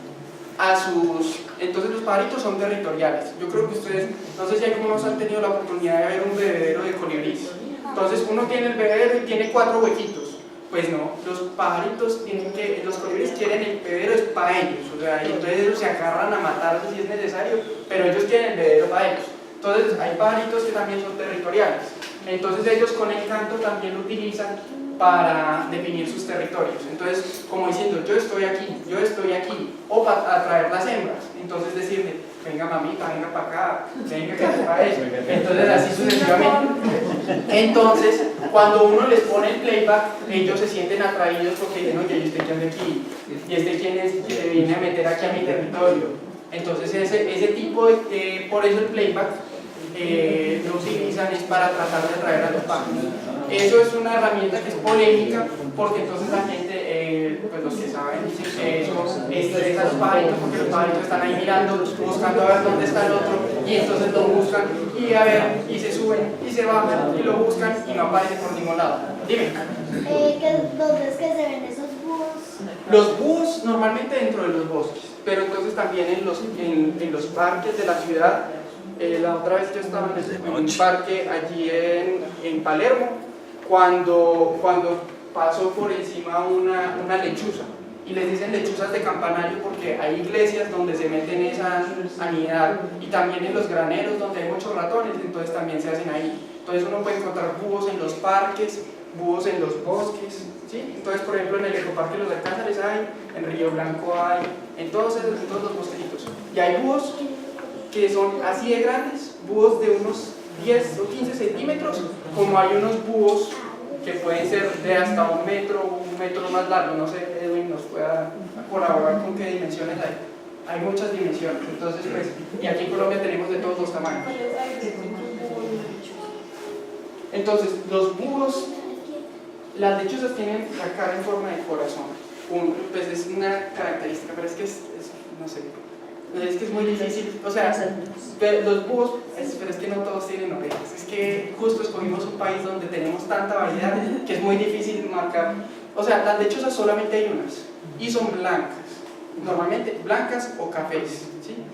a sus... Entonces los pajaritos son territoriales. Yo creo que ustedes, no sé si algunos han tenido la oportunidad de ver un bebedero de colibrís. Entonces uno tiene el bebedero y tiene 4 huequitos. Pues no, los pajaritos los colibríes quieren el bebedero es para ellos, o sea, entonces ellos se agarran a matarse si es necesario, pero ellos quieren el bebedero para ellos. Entonces hay pajaritos que también son territoriales, entonces ellos con el canto también lo utilizan para definir sus territorios. Entonces, como diciendo, yo estoy aquí, o para atraer las hembras, entonces decirle, venga mamita, venga para acá, venga que para eso. Entonces así sucesivamente. Entonces, cuando uno les pone el playback, ellos se sienten atraídos porque dicen, oye, ¿y usted quién es de aquí? ¿Y este quién es que viene a meter aquí a mi territorio? Entonces ese tipo de, por eso el playback lo utilizan es para tratar de atraer a los pájaros. Eso es una herramienta que es polémica porque entonces la gente, pues los que saben, dicen que eso estresa a los pajaritos porque los pajaritos están ahí mirando, buscando a ver dónde está el otro y entonces lo buscan y a ver, y se suben y se bajan y lo buscan y no aparece por ningún lado. Dime. ¿Dónde es que se ven esos búhos? Los búhos normalmente dentro de los bosques, pero entonces también en los parques de la ciudad. La otra vez yo estaba en un parque allí en Palermo cuando pasó por encima una lechuza y les dicen lechuzas de campanario porque hay iglesias donde se meten esas a nidar y también en los graneros donde hay muchos ratones, entonces también se hacen ahí. Entonces uno puede encontrar búhos en los parques, búhos en los bosques, ¿sí? Entonces por ejemplo en el ecoparque Los Alcánzares hay, en Río Blanco hay, en todos los bosquecitos. Y hay búhos que son así de grandes, búhos de unos 10 o 15 centímetros, como hay unos búhos que pueden ser de hasta un metro más largo. No sé, Edwin nos pueda colaborar con qué dimensiones hay. Hay muchas dimensiones, entonces pues, y aquí en Colombia tenemos de todos los tamaños. Entonces, los búhos, las lechuzas tienen la cara en forma de corazón. Pues es una característica, pero es que no sé. Es que es muy difícil, o sea, los búhos, pero es que no todos tienen orejas, es que justo escogimos un país donde tenemos tanta variedad que es muy difícil marcar, o sea, las lechuzas solamente hay unas, y son blancas, normalmente blancas o cafés, ¿sí?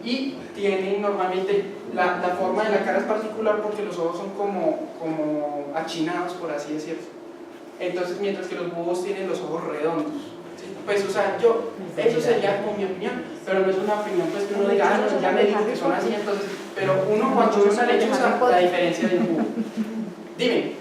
Y tienen normalmente, la forma de la cara es particular porque los ojos son como achinados, por así decirlo, entonces mientras que los búhos tienen los ojos redondos. Pues, o sea, eso sería como mi opinión, pero no es una opinión, pues que uno diga, no, ya me dijo que son así, entonces, pero uno cuando ve una lechuza, la diferencia del búho. Dime.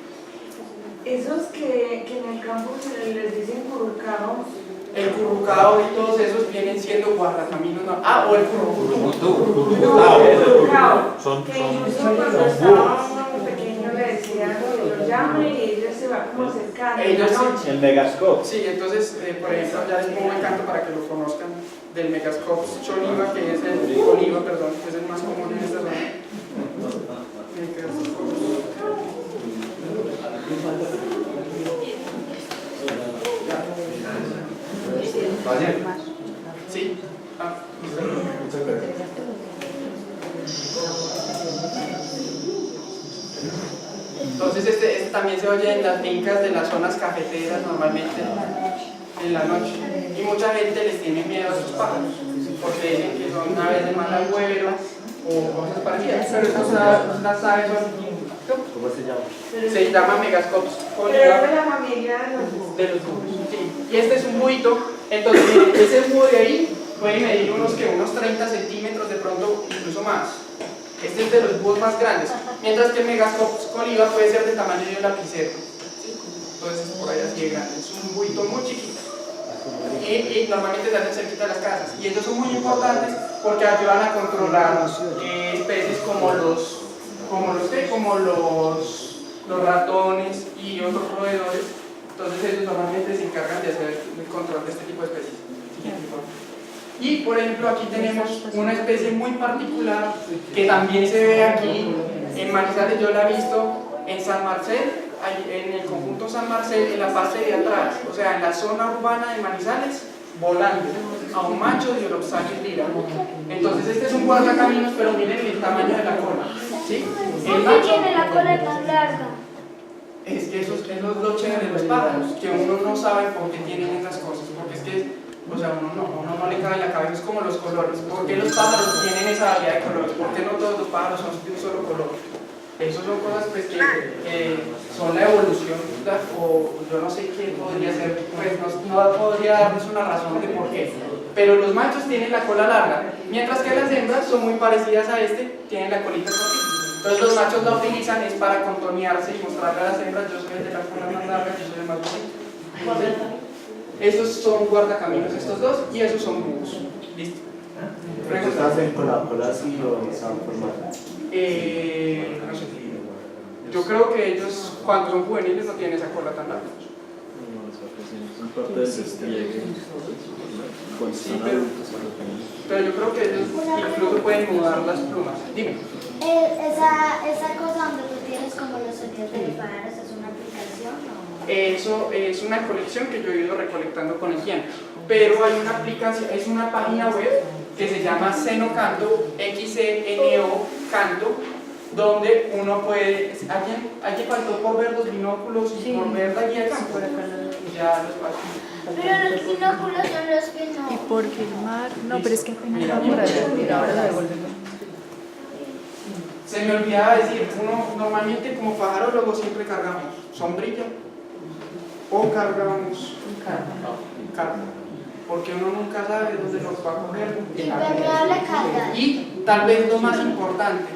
Esos que en el campo se les dicen currucados. El currucao y todos esos vienen siendo guardacaminos, ¿no? Ah, o el Currucao. Son Que incluso cuando estaba pequeño le decían que lo llame y ellos se van como acercando. Ellos sí. el Megascope. Sí, entonces, por ejemplo, ya les pongo un canto para que lo conozcan del Megascope Choliva, que es el Oliva, perdón, que es el más común en esta zona. Sí. Entonces este también se oye en las fincas de las zonas cafeteras normalmente en la noche y mucha gente les tiene miedo a estos pájaros porque dicen que son aves de mal agüero o cosas parecidas, pero estas aves son... ¿Cómo se llama? Se llama Megascops Pero es de la familia de los búhos, sí. Y este es un buito, entonces miren, ese búho de ahí puede medir unos 30 centímetros, de pronto incluso más. Este es de los búhos más grandes, mientras que el Megascops coliba puede ser del tamaño de un lapicero, ¿sí? Entonces por ahí así de grande, es un buito muy chiquito y normalmente se hacen cerquita de las casas y ellos son muy importantes porque ayudan a controlar especies como los ratones y otros roedores. Entonces ellos normalmente se encargan de hacer el control de este tipo de especies. Y por ejemplo aquí tenemos una especie muy particular que también se ve aquí en Manizales. Yo la he visto en San Marcel, en el conjunto San Marcel, en la parte de atrás, o sea en la zona urbana de Manizales, volando a un macho de Oroxalis lira. Entonces este es un guardacaminos, pero miren el tamaño de la cola, ¿sí? ¿Por qué tiene la cola tan larga? Es que eso es lo chévere de los pájaros, que uno no sabe por qué tienen esas cosas, porque es que, o sea, uno no le cabe en la cabeza, es como los colores. ¿Por qué los pájaros tienen esa variedad de colores? ¿Por qué no todos los pájaros son de un solo color? Esas son cosas pues, que son la evolución, o yo no sé qué podría ser, pues no podría darles una razón de por qué. Pero los machos tienen la cola larga, mientras que las hembras son muy parecidas a tienen la colita cortita. Entonces los machos la utilizan es para contonearse y mostrarle a las hembras, yo soy el de la cola más larga, yo soy el más bonito. Entonces, estos son guardacaminos, estos dos, y esos son búhos. Listo. ¿Estás con la cola así o están formadas? No sé. Yo creo que ellos, cuando son juveniles, no tienen esa cola tan larga. Sí, pero yo creo que ellos incluso pueden mudar las plumas. Dime. Esa cosa donde tú tienes como los sonidos de los pájaros, ¿es una aplicación o...? Eso es una colección que yo he ido recolectando con el tiempo. Pero hay una aplicación, es una página web que se llama Xeno Canto, XENO Canto, donde uno puede... ¿Alguien faltó por ver los binóculos y por ver la guía de campo? Ya los paso. Pero los binóculos son los que no... Y por filmar, no, pero es que Mira, por allá, mira, ahora la devolvemos. Se me olvidaba decir, uno normalmente como pajarólogo siempre cargamos sombrilla o cargamos carpa, porque uno nunca sabe dónde los va a coger. Impermeable carga. Y tal vez lo más importante,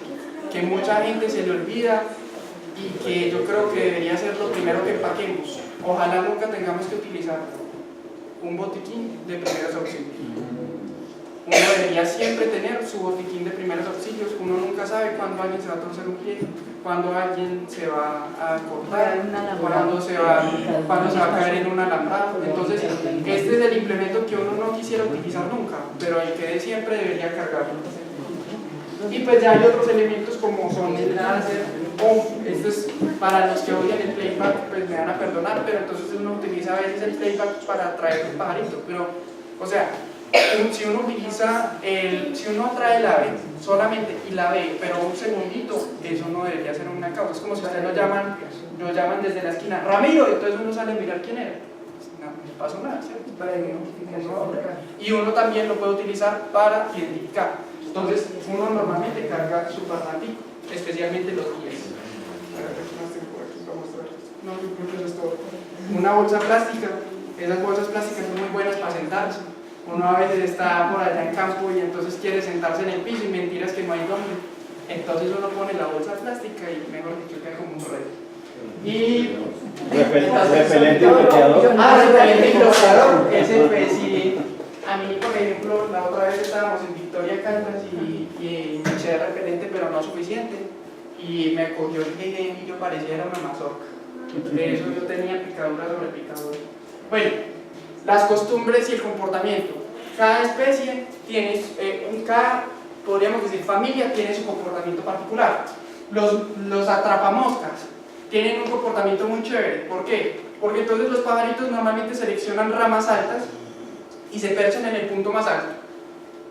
que mucha gente se le olvida y que yo creo que debería ser lo primero que empaquemos. Ojalá nunca tengamos que utilizar un botiquín de primeros auxilios. Uno debería siempre tener su botiquín de primeros auxilios. Uno nunca sabe cuándo alguien se va a torcer un pie, cuándo alguien se va a cortar, cuándo se va a caer en un alambrado. Entonces, este es el implemento que uno no quisiera utilizar nunca, pero el que siempre debería cargarlo. Y pues ya hay otros elementos como son el láser, o esto es para los que odian el playback, pues me van a perdonar, pero entonces uno utiliza a veces el playback para atraer un pajarito, pero, o sea, si uno utiliza si uno trae el ave solamente y la ve, pero un segundito, eso no debería ser una causa. Es como si ustedes lo llaman desde la esquina, Ramiro, entonces uno sale a mirar quién era. No pasó nada, ¿cierto? Y uno también lo puede utilizar para identificar. Entonces, uno normalmente carga su parlantico, especialmente los pies. No, yo creo que eso es todo. Una bolsa plástica, esas bolsas plásticas son muy buenas para sentarse. Uno a veces está por allá en campo y entonces quiere sentarse en el piso y mentiras que no hay donde. Entonces uno pone la bolsa plástica y mejor dicho queda como un rey. Y repelente bloqueador. Repelente y bloqueador. Ese pues sí. A mí, por ejemplo, la otra vez estábamos en Victoria Caldas y me eché repelente, pero no suficiente. Y me cogió el GM y yo parecía una mazorca. De eso yo tenía picadura sobre picadura. Bueno, las costumbres y el comportamiento. Cada especie tiene, cada, podríamos decir, familia tiene su comportamiento particular. Los atrapamoscas tienen un comportamiento muy chévere. ¿Por qué? Porque entonces los pajaritos normalmente seleccionan ramas altas y se perchan en el punto más alto.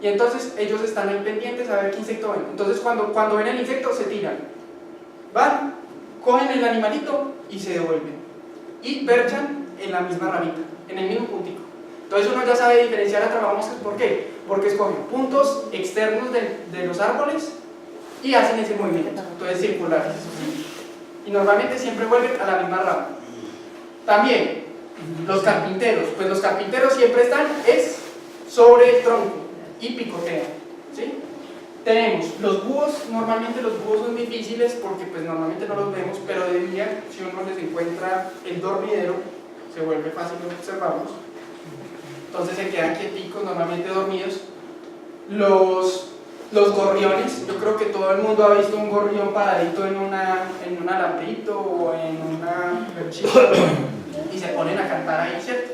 Y entonces ellos están ahí pendientes a ver qué insecto ven. Entonces cuando ven el insecto se tiran. Van, cogen el animalito y se devuelven. Y perchan en la misma ramita, en el mismo puntico. Entonces uno ya sabe diferenciar atrapamoscas. ¿Por qué? Porque escogen puntos externos de los árboles y hacen ese movimiento. Entonces circulares. ¿Sí? Y normalmente siempre vuelven a la misma rama. También los carpinteros, pues los carpinteros siempre están sobre el tronco y picotean, ¿sí? Tenemos los búhos. Normalmente los búhos son difíciles porque pues normalmente no los vemos, pero de día si uno les encuentra el dormidero se vuelve fácil observarlos. Entonces se quedan quieticos, normalmente dormidos. Los gorriones, yo creo que todo el mundo ha visto un gorrión paradito en un alambrito o en una perchita y se ponen a cantar ahí, ¿cierto?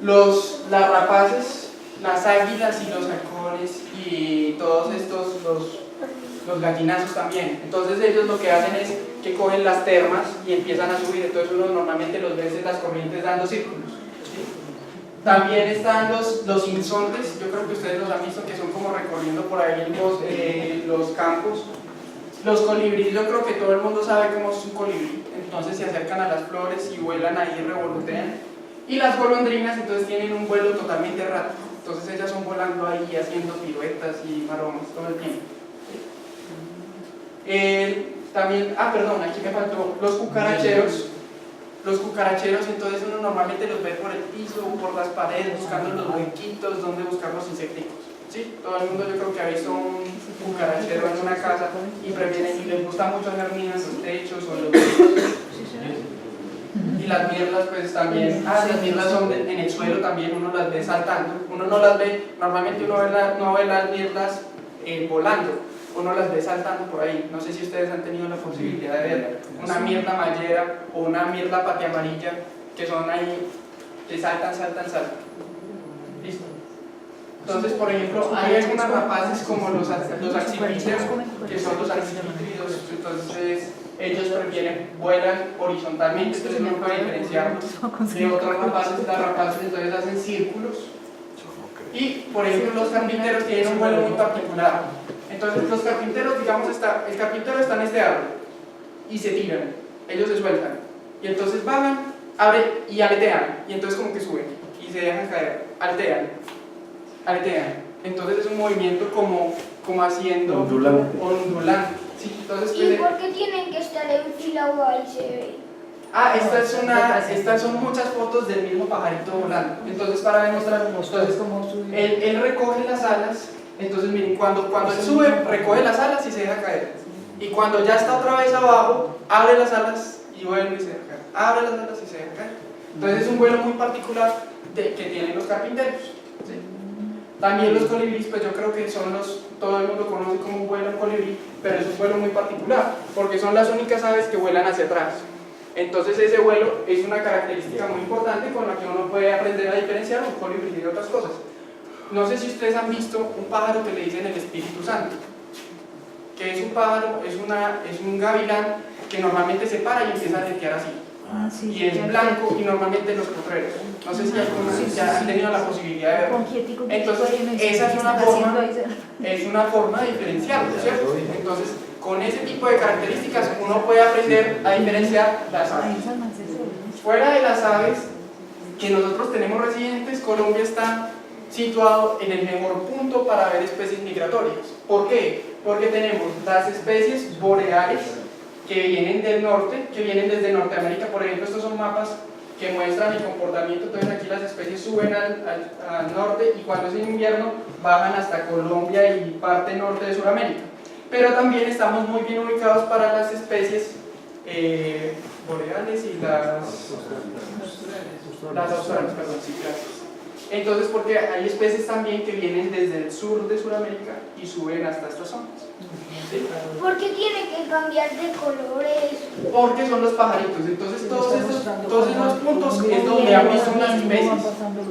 Las rapaces, las águilas y los halcones y todos estos, los gallinazos también. Entonces ellos lo que hacen es que cogen las termas y empiezan a subir. Entonces uno normalmente los ve en las corrientes dando círculos, ¿sí? También están los insontes. Yo creo que ustedes los han visto, que son como recorriendo por ahí los campos. Los colibríes, yo creo que todo el mundo sabe cómo es un colibrí. Entonces se acercan a las flores y vuelan ahí y revolotean. Y las golondrinas entonces tienen un vuelo totalmente errático. Entonces ellas son volando ahí haciendo piruetas y maromas todo el tiempo. También, perdón, aquí me faltó los cucaracheros. Los cucaracheros, entonces uno normalmente los ve por el piso o por las paredes, buscando los huequitos donde buscar los insecticos. ¿Sí? Todo el mundo yo creo que ha visto un cucarachero en una casa y prefieren, y les gusta mucho hacer minas en los techos o los techos. Y las mirlas pues también, las mirlas son en el suelo también, uno las ve saltando. Uno no las ve, normalmente uno no ve las mirlas volando, uno las ve saltando por ahí. No sé si ustedes han tenido la posibilidad de ver una mirla mallera o una mirla patiamarilla, que son ahí, que saltan. ¿Listo? Entonces, por ejemplo, hay algunas rapaces como los accipiters, que son los accipítridos, entonces ellos prefieren, vuelan horizontalmente, entonces no pueden diferenciarlos de otras rapaces. Las rapaces entonces hacen círculos. Y, por ejemplo, los carpinteros tienen un vuelo muy particular. Entonces, los carpinteros, digamos, el carpintero está en este árbol y se tiran, ellos se sueltan. Y entonces bajan, abren y aletean. Y entonces, como que suben y se dejan caer, aletean. Entonces, es un movimiento como haciendo ondulante. Sí, entonces, ¿Y por qué tienen que estar en fila o ahí se ve? Estas son muchas fotos del mismo pajarito volando. Entonces, para demostrar, entonces, él recoge las alas. Entonces, miren, cuando él sube, recoge las alas y se deja caer. Y cuando ya está otra vez abajo, abre las alas y vuelve y se deja caer. Abre las alas y se deja caer. Entonces, es un vuelo muy particular que tienen los carpinteros. ¿Sí? También los colibríes, pues yo creo que son todo el mundo conoce cómo vuela un colibrí, pero es un vuelo muy particular, porque son las únicas aves que vuelan hacia atrás. Entonces ese vuelo es una característica muy importante con la que uno puede aprender a diferenciar un colibrí de otras cosas. No sé si ustedes han visto un pájaro que le dicen el Espíritu Santo, que es un pájaro, es un gavilán que normalmente se para y empieza a aletear así. Y es blanco y normalmente los potreros. No sé si ya han tenido la posibilidad de verlo. Entonces, esa es una forma de diferenciarlo, ¿cierto? Entonces, con ese tipo de características uno puede aprender a diferenciar las aves. Fuera de las aves que nosotros tenemos residentes, Colombia está situado en el mejor punto para ver especies migratorias. ¿Por qué? Porque tenemos las especies boreales que vienen del norte, que vienen desde Norteamérica. Por ejemplo, estos son mapas que muestran el comportamiento. Entonces aquí las especies suben al norte y cuando es invierno bajan hasta Colombia y parte norte de Sudamérica. Pero también estamos muy bien ubicados para las especies boreales y las australes, perdón, sí, gracias. Entonces, porque hay especies también que vienen desde el sur de Sudamérica y suben hasta estas zonas. ¿Sí? ¿Por qué tienen que cambiar de colores? Porque son los pajaritos. Entonces, todos esos puntos es donde han visto unas especies.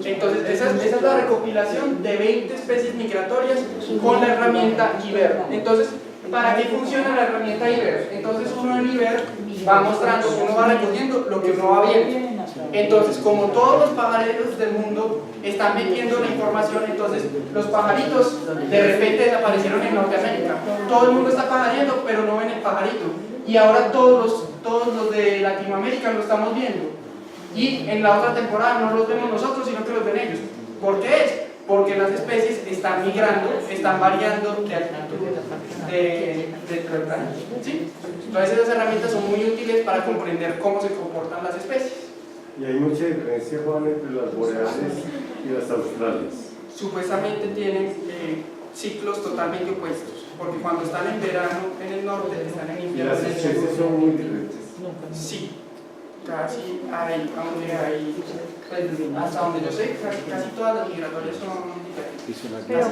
Entonces, esa es la recopilación de 20 especies migratorias con la herramienta IBER. Entonces, ¿para qué funciona la herramienta IBER? Entonces, uno en IBER va mostrando, uno va recogiendo lo que uno va viendo. Entonces, como todos los pajareros del mundo están metiendo la información, entonces los pajaritos de repente desaparecieron en Norteamérica. Todo el mundo está pajareando, pero no ven el pajarito. Y ahora todos los de Latinoamérica lo estamos viendo. Y en la otra temporada no los vemos nosotros, sino que los ven ellos. ¿Por qué es? Porque las especies están migrando, están variando de altitud del planeta. ¿Sí? Entonces esas herramientas son muy útiles para comprender cómo se comportan las especies. Y hay mucha diferencia, Juan, entre las boreales y las australes. Supuestamente tienen ciclos totalmente opuestos, porque cuando están en verano en el norte, están en Y invierno las en el especies sur. son muy diferentes. Sí, casi hasta donde yo sé, casi todas las migratorias son diferentes. Pero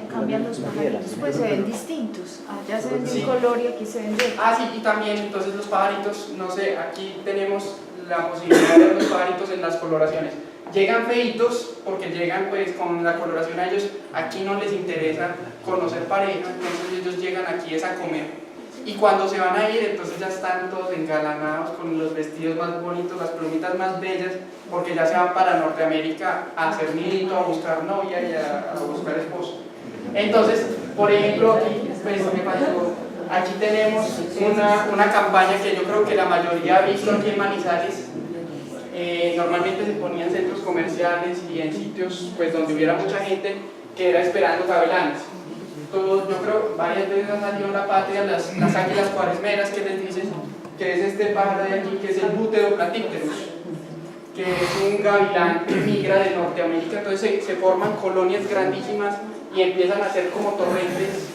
cambian los pajaritos, pues se ven distintos. Allá se ven de un color y aquí se ven de otro. Sí, y también entonces los pajaritos, no sé, aquí tenemos la posibilidad de ver los pajaritos en las coloraciones. Llegan feitos porque llegan pues con la coloración a ellos, aquí no les interesa conocer pareja, entonces ellos llegan aquí es a comer. Y cuando se van a ir, entonces ya están todos engalanados con los vestidos más bonitos, las plumitas más bellas, porque ya se van para Norteamérica a hacer nidito, a buscar novia y a buscar esposo. Entonces, por ejemplo, aquí, pues, aquí tenemos una campaña que yo creo que la mayoría ha visto aquí en Manizales. Normalmente se ponía en centros comerciales y en sitios pues, donde hubiera mucha gente que era esperando gavilanes. Yo creo varias veces han salido en La Patria las águilas cuaresmeras que les dicen que es este pájaro de aquí, que es el Buteo platypterus, que es un gavilán que migra de Norteamérica. Entonces se forman colonias grandísimas y empiezan a hacer como torrentes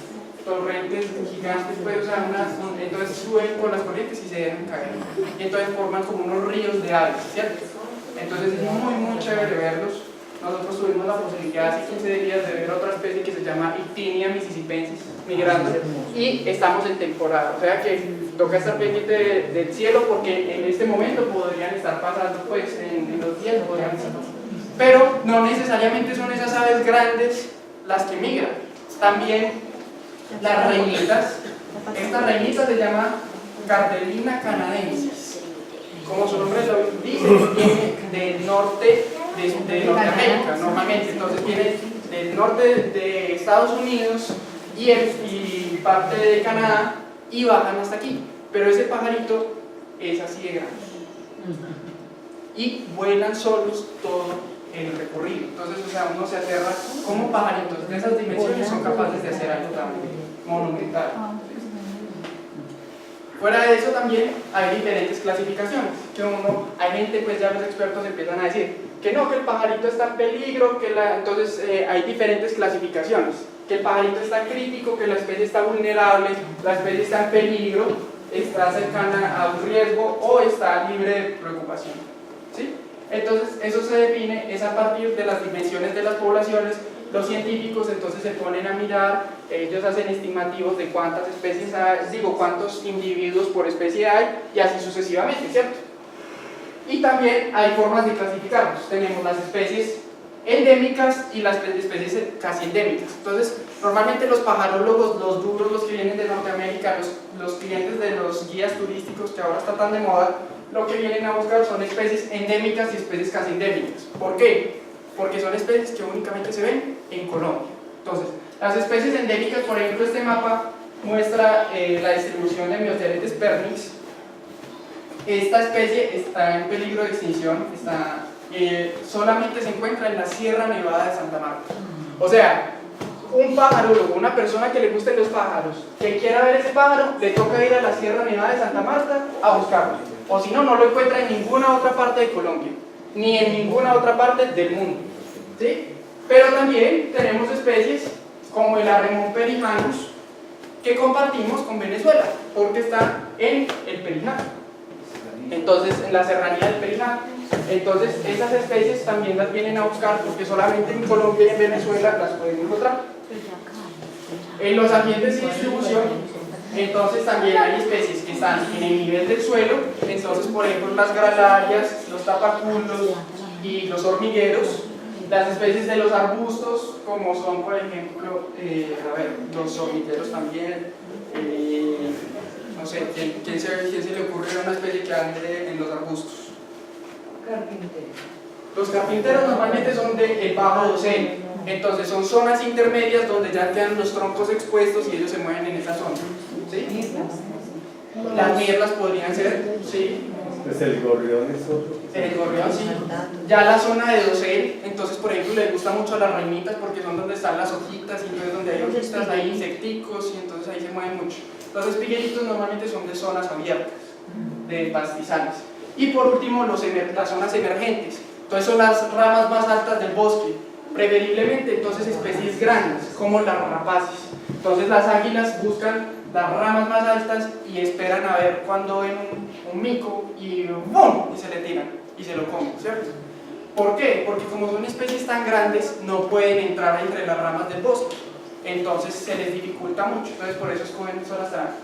gigantes, pues, o sea, entonces suben con las corrientes y se dejan caer. Y entonces forman como unos ríos de aves, ¿cierto? Entonces es muy chévere verlos. Nosotros tuvimos la posibilidad hace 15 días de ver otra especie que se llama Ictinia mississippensis migrando y estamos en temporada, o sea que toca estar pendiente del cielo porque en este momento podrían estar pasando pues en los días, pero no necesariamente son esas aves grandes las que migran. También las reinitas. Esta reinita se llama Cardellina canadensis. Como su nombre lo dice, viene del norte de Norteamérica normalmente. Entonces viene del norte de Estados Unidos y parte de Canadá y bajan hasta aquí. Pero ese pajarito es así de grande. Y vuelan solos todo el recorrido. Entonces, o sea, uno se aterra como pajaritos de esas dimensiones son capaces de hacer algo tan monumental. Fuera de eso también hay diferentes clasificaciones, que hay gente, pues ya los expertos empiezan a decir que no, que el pajarito está en peligro, entonces hay diferentes clasificaciones, que el pajarito está crítico, que la especie está vulnerable, la especie está en peligro, está cercana a un riesgo o está libre de preocupación, ¿sí? Entonces eso se define, es a partir de las dimensiones de las poblaciones. Los científicos entonces se ponen a mirar, ellos hacen estimativos de cuántas especies hay, cuántos individuos por especie hay y así sucesivamente, ¿cierto? Y también hay formas de clasificarlos. Tenemos las especies endémicas y las especies casi endémicas. Entonces, normalmente los pajarólogos, los duros, los que vienen de Norteamérica, los clientes de los guías turísticos que ahora están tan de moda, lo que vienen a buscar son especies endémicas y especies casi endémicas. ¿Por qué? Porque son especies que únicamente se ven en Colombia. Entonces, las especies endémicas, por ejemplo, este mapa muestra la distribución de Myoceretes pernix. Esta especie está en peligro de extinción, solamente se encuentra en la Sierra Nevada de Santa Marta. O sea, un pajarólogo, una persona que le gusten los pájaros, que quiera ver ese pájaro, le toca ir a la Sierra Nevada de Santa Marta a buscarlo. O si no, no lo encuentra en ninguna otra parte de Colombia, ni en ninguna otra parte del mundo, ¿sí? Pero también tenemos especies como el Arremón perijanus que compartimos con Venezuela, porque está en el Perijá, entonces en la serranía del Perijá. Entonces esas especies también las vienen a buscar porque solamente en Colombia y en Venezuela las pueden encontrar. En los ambientes de distribución, entonces también hay especies que están en el nivel del suelo. Entonces, por ejemplo, las gralarias, los tapaculos y los hormigueros. Las especies de los arbustos, como son, por ejemplo, los hormigueros también. No sé, ¿quién se le ocurre una especie que ande en los arbustos? Carpinteros. Los carpinteros normalmente son del bajo dosel, entonces son zonas intermedias donde ya quedan los troncos expuestos y ellos se mueven en esa zona, ¿sí? Las mierdas podrían ser, ¿sí? Pues el gorrión es otro. El gorrión, sí. Ya la zona de dosel, entonces por ejemplo les gusta mucho a las reinitas porque son donde están las hojitas y entonces donde hay hojitas hay insecticos y entonces ahí se mueven mucho. Los espigueritos normalmente son de zonas abiertas, de pastizales. Y por último las zonas emergentes, entonces son las ramas más altas del bosque, preferiblemente entonces especies grandes como las rapaces. Entonces las águilas buscan las ramas más altas y esperan a ver cuando ven un mico y ¡bum! Y se le tiran y se lo comen, ¿cierto? ¿Por qué? Porque como son especies tan grandes no pueden entrar entre las ramas del bosque, entonces se les dificulta mucho, entonces por eso escogen zonas tan altas.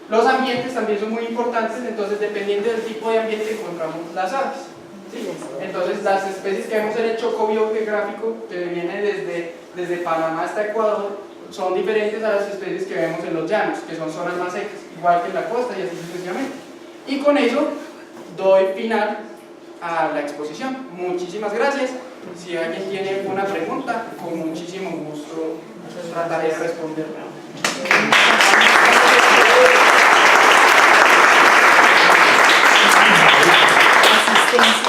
Los ambientes también son muy importantes, entonces dependiendo del tipo de ambiente encontramos las aves, ¿sí? Entonces las especies que vemos en el choco biogeográfico, que viene desde Panamá hasta Ecuador, son diferentes a las especies que vemos en los llanos, que son zonas más secas, igual que en la costa y así sucesivamente. Y con eso doy final a la exposición. Muchísimas gracias. Si alguien tiene alguna pregunta, con muchísimo gusto trataré de responderla. Asistencia.